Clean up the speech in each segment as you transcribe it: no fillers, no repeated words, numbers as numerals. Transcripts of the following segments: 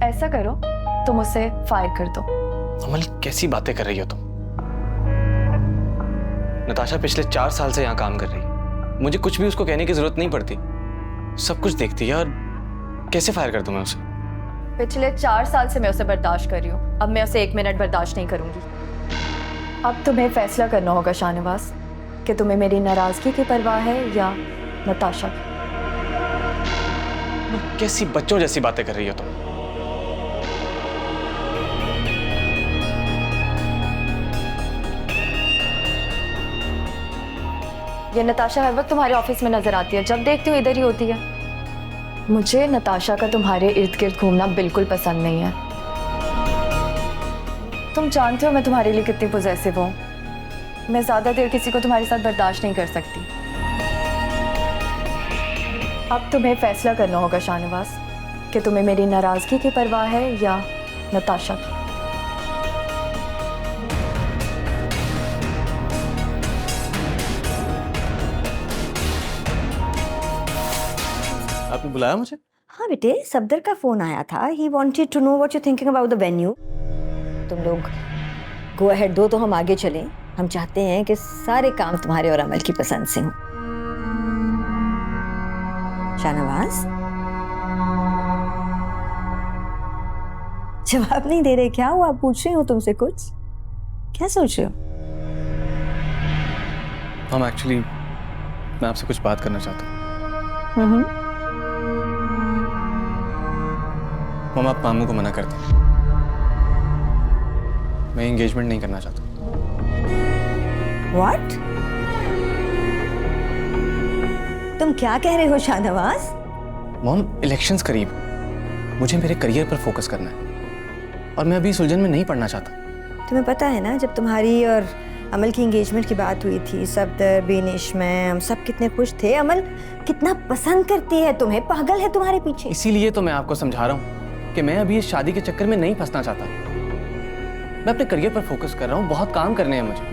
ऐसा करो, तुम उसे फायर कर दो। अमल, कैसी बातें कर रही हो तुम? नताशा पिछले 4 साल से यहाँ काम कर रही है। मुझे कुछ भी उसको कहने की जरूरत नहीं पड़ती, सब कुछ देखती है। और कैसे फायर कर दूं मैं उसे? पिछले 4 साल से मैं उसे बर्दाश्त कर रही हूँ, अब मैं उसे 1 मिनट बर्दाश्त नहीं करूंगी। अब तुम्हें फैसला करना होगा शाहनवाज कि तुम्हें मेरी नाराजगी की परवाह है या नताशा की। कैसी बच्चों जैसी बातें कर रही हो तुम? ये नताशा हर वक्त तुम्हारे ऑफिस में नजर आती है, जब देखती हूँ इधर ही होती है। मुझे नताशा का तुम्हारे इर्द गिर्द घूमना बिल्कुल पसंद नहीं है। तुम जानते हो मैं तुम्हारे लिए कितनी पॉजेसिव हूँ। मैं ज्यादा देर किसी को तुम्हारे साथ बर्दाश्त नहीं कर सकती। अब तुम्हें फैसला करना होगा शाहनवाज कि तुम्हें मेरी नाराजगी की परवाह है या नताशा की। आपने बुलाया मुझे? हाँ बेटे, सफदर का फोन आया था। He wanted to know what you thinking about the venue. तुम लोग गो अहेड दो तो हम आगे चलें। हम चाहते हैं कि सारे काम तुम्हारे और अमल की पसंद से हों। शाहनवाज, जवाब नहीं दे रहे, क्या हुआ? पूछ रही हूँ तुमसे कुछ, क्या सोच रहे हो? हम एक्चुअली, मैं आपसे कुछ बात करना चाहता हूँ। मम, आप मामू को मना कर दें। मैं एंगेजमेंट नहीं करना चाहता। What? तुम क्या कह रहे हो शाहनवाज? मॉम, इलेक्शंस करीब, मुझे मेरे करियर पर फोकस करना है और मैं अभी इस उलझन में नहीं पड़ना चाहता। तुम्हें पता है ना, जब तुम्हारी और अमल की एंगेजमेंट की बात हुई थी, सफदर, बेनिश, मैं, हम सब कितने खुश थे। अमल कितना पसंद करती है तुम्हें, पागल है तुम्हारे पीछे। इसीलिए तो मैं आपको समझा रहा हूँ कि मैं अभी इस शादी के चक्कर में नहीं फंसना चाहता। मैं अपने करियर पर फोकस कर रहा हूँ, बहुत काम करने हैं मुझे।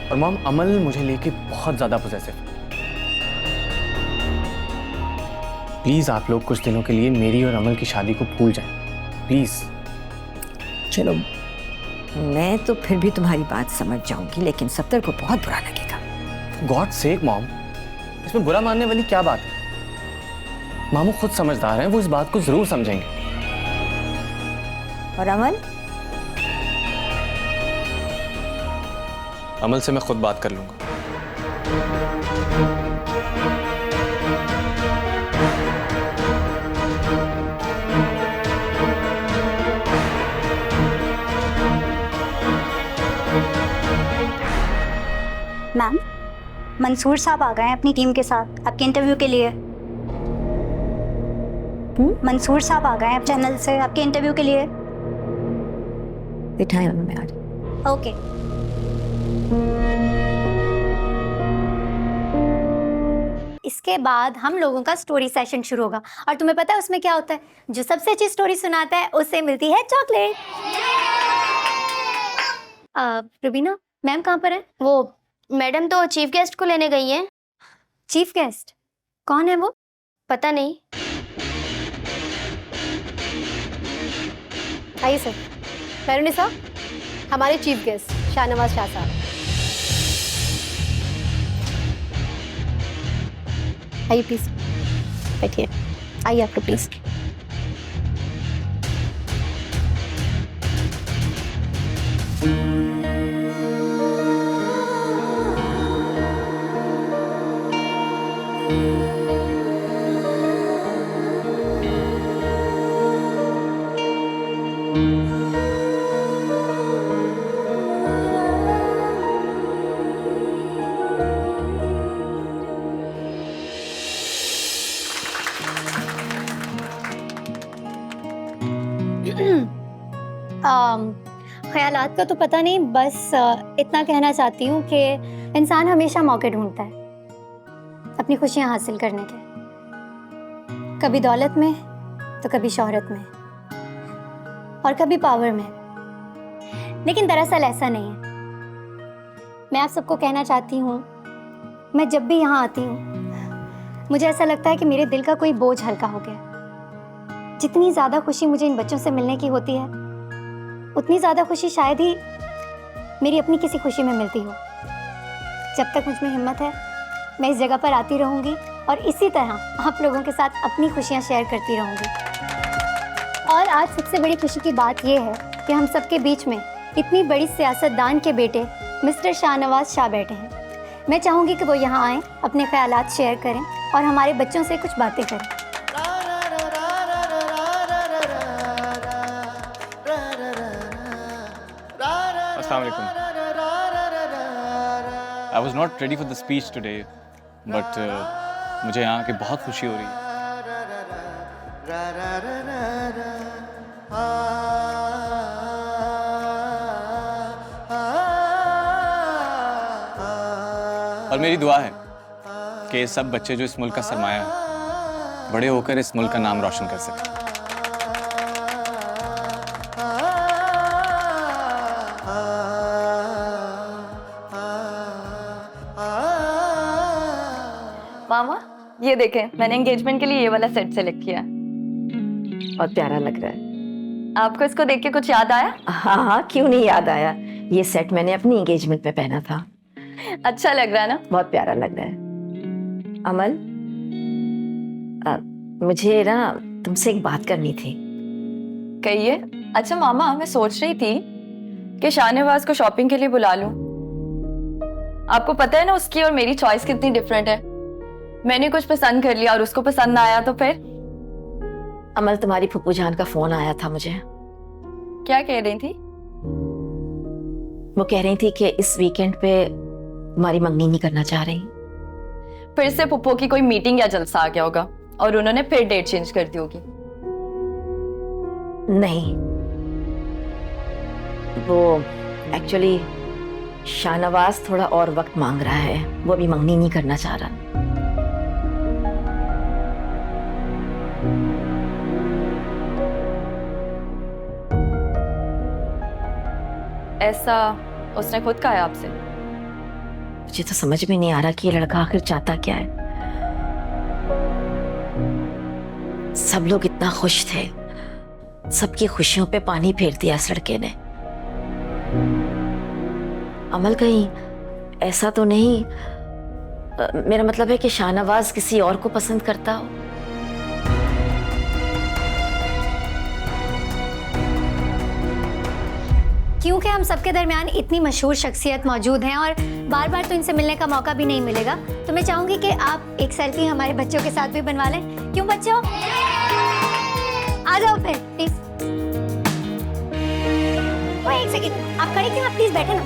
और मॉम, अमल मुझे लेके बहुत ज्यादा पॉसेसिव है। प्लीज आप लोग कुछ दिनों के लिए मेरी और अमल की शादी को भूल जाएं, प्लीज। चलो, मैं तो फिर भी तुम्हारी बात समझ जाऊंगी, लेकिन सफदर को बहुत बुरा लगेगा। गॉड सेक मॉम, इसमें बुरा मानने वाली क्या बात है? मामू खुद समझदार हैं, वो इस बात को जरूर समझेंगे। और अमल? अमल से मैं खुद बात कर लूंगा। मैम, मंसूर साहब आ गए हैं अपनी टीम के साथ आपके इंटरव्यू के लिए। मंसूर साहब आ गए हैं चैनल से आपके इंटरव्यू के लिए। बिठाएं उन्हें आज। ओके। इसके बाद हम लोगों का स्टोरी सेशन शुरू होगा और तुम्हें पता है उसमें क्या होता है? जो सबसे अच्छी स्टोरी सुनाता है उससे मिलती है चॉकलेट। रुबीना मैम कहाँ पर है? वो मैडम तो चीफ गेस्ट को लेने गई हैं। चीफ गेस्ट कौन है वो? पता नहीं। आइए सर। मैरूनी साहब, हमारे चीफ गेस्ट शाहनवाज शाह साहब। आइए प्लीज बैठिए। आइए आपको प्लीज। ख्यालात का तो पता नहीं, बस इतना कहना चाहती हूँ कि इंसान हमेशा मौके ढूंढता है अपनी खुशियाँ हासिल करने के, कभी दौलत में तो कभी शोहरत में और कभी पावर में। लेकिन दरअसल ऐसा नहीं है। मैं आप सबको कहना चाहती हूँ, मैं जब भी यहाँ आती हूँ मुझे ऐसा लगता है कि मेरे दिल का कोई बोझ हल्का हो गया। जितनी ज़्यादा खुशी मुझे इन बच्चों से मिलने की होती है, उतनी ज़्यादा खुशी शायद ही मेरी अपनी किसी खुशी में मिलती हो। जब तक मुझ में हिम्मत है, मैं इस जगह पर आती रहूँगी और इसी तरह आप लोगों के साथ अपनी खुशियाँ शेयर करती रहूँगी। और आज सबसे बड़ी खुशी की बात यह है कि हम सबके बीच में इतनी बड़ी सियासतदान के बेटे मिस्टर शाहनवाज शाह बैठे हैं। मैं चाहूँगी कि वो यहाँ आएँ, अपने ख्यालात शेयर करें और हमारे बच्चों से कुछ बातें करें। Assalamu alaikum. I was not ready for the speech today, but मुझे यहाँ आके बहुत खुशी हो रही है। और मेरी दुआ है कि ये सब बच्चे जो इस मुल्क का सरमाया है, बड़े होकर इस मुल्क का नाम रोशन कर सकें। मामा ये देखें, मैंने एंगेजमेंट के लिए ये वाला सेट सेलेक्ट किया। बहुत प्यारा लग रहा है। आपको इसको देख के कुछ याद आया? हाँ हाँ, क्यों नहीं याद आया। ये सेट मैंने अपनी एंगेजमेंट में पहना था। अच्छा लग रहा है ना? बहुत प्यारा लग रहा है। अमल, मुझे ना तुमसे एक बात करनी थी। कहिए। अच्छा मामा, मैं सोच रही थी कि शाहनवाज को शॉपिंग के लिए बुला लूं। आपको पता है ना उसकी और मेरी चॉइस कितनी डिफरेंट है। मैंने कुछ पसंद कर लिया और उसको पसंद ना आया तो फिर? अमल, तुम्हारी फुप्पू जान का फोन आया था मुझे। क्या कह रही थी? वो कह रही थी कि इस वीकेंड पे तुम्हारी मंगनी नहीं करना चाह रही। फिर से पुप्पो की कोई मीटिंग या जलसा आ गया होगा और उन्होंने फिर डेट चेंज कर दी होगी। नहीं, वो एक्चुअली शाहनवाज थोड़ा और वक्त मांग रहा है। वो अभी मंगनी नहीं करना चाह रहा। ऐसा उसने खुद कहा है आपसे? मुझे तो समझ में नहीं आ रहा कि ये लड़का आखिर चाहता क्या है। सब लोग इतना खुश थे, सबकी खुशियों पे पानी फेर दिया इस लड़के ने। अमल, कहीं ऐसा तो नहीं, मेरा मतलब है कि शाहनवाज किसी और को पसंद करता हो। क्योंकि हम सबके दरमियान इतनी मशहूर शख्सियत मौजूद हैं और बार बार तो इनसे मिलने का मौका भी नहीं मिलेगा, तो मैं चाहूंगी कि आप एक सेल्फी हमारे बच्चों के साथ भी बनवा लें। क्यों बच्चों? आ जाओ फिर प्लीज। एक सेकंड, आप खड़े क्यों? आप प्लीज बैठे ना।